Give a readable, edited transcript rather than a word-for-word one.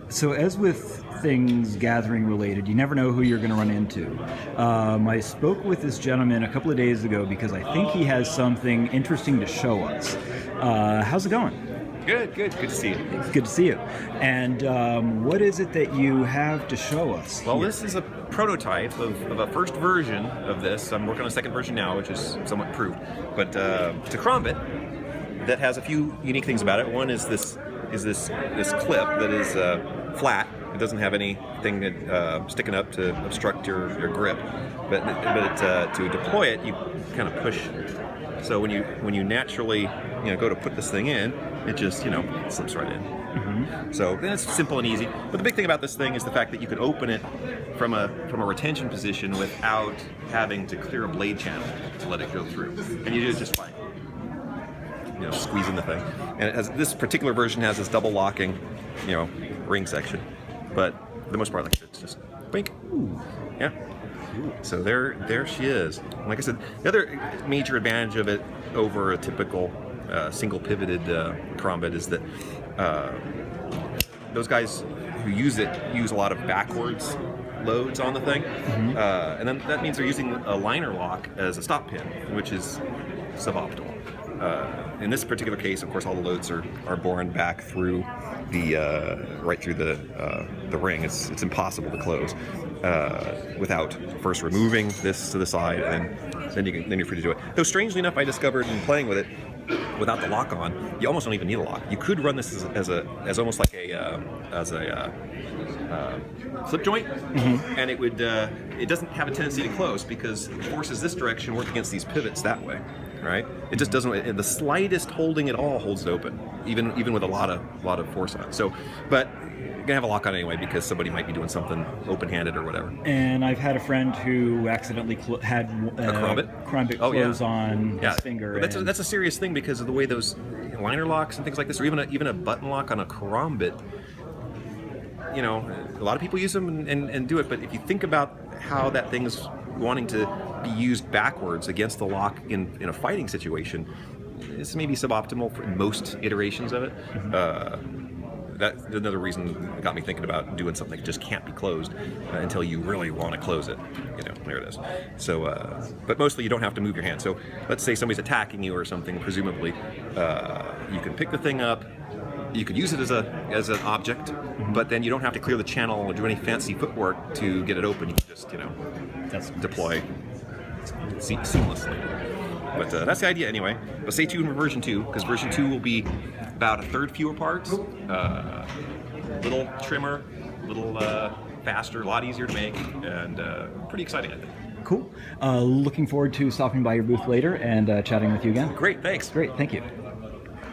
So as with things gathering related, you never know who you're going to run into. I spoke with this gentleman a couple of days ago because I think he has something interesting to show us. How's it going? Good to see you. Good to see you. And what is it that you have to show us? Well, here? this is a prototype of a first version of this. I'm working on a second version now, which is somewhat improved. But it's a Karambit that has a few unique things about it. One is this clip that is flat. It doesn't have anything sticking up to obstruct your grip. But to deploy it, you kind of push. So when you naturally go to put this thing in, it just slips right in. Mm-hmm. So then it's simple and easy. But the big thing about this thing is the fact that you can open it from a retention position without having to clear a blade channel to let it go through, and you do it just fine. Squeezing the thing. And this particular version has this double locking, ring section. But for the most part, like it's just blink. Ooh. Yeah. So there she is. Like I said, the other major advantage of it over a typical single pivoted Karambit is that those guys who use it use a lot of backwards loads on the thing, mm-hmm. And then that means they're using a liner lock as a stop pin, which is suboptimal. In this particular case, of course, all the loads are borne back through right through the ring. It's impossible to close without first removing this to the side, and then you're free to do it. Though strangely enough, I discovered in playing with it, without the lock on, you almost don't even need a lock. You could run this as almost like a slip joint, mm-hmm. and it doesn't have a tendency to close because it forces this direction work against these pivots that way. Right? It just doesn't. The slightest holding at all holds it open, even with a lot of force on it. So, but you're gonna have a lock on anyway because somebody might be doing something open-handed or whatever. And I've had a friend who accidentally had a Karambit close on his finger. That's a serious thing because of the way those liner locks and things like this, or even a button lock on a Karambit. A lot of people use them and do it, but if you think about how that thing's wanting to be used backwards against the lock in a fighting situation, this may be suboptimal for most iterations of it. Mm-hmm. That's another reason that got me thinking about doing something that just can't be closed until you really want to close it. There it is. So, but mostly you don't have to move your hand. So let's say somebody's attacking you or something, presumably, you can pick the thing up. You could use it as an object, mm-hmm. but then you don't have to clear the channel or do any fancy footwork to get it open. You can just, deploy seamlessly. But that's the idea anyway. But stay tuned for version 2, because version 2 will be about a third fewer parts, little trimmer, little faster, a lot easier to make, and pretty exciting, I think. Cool. Looking forward to stopping by your booth later and chatting with you again. Great, thanks. Great, thank you.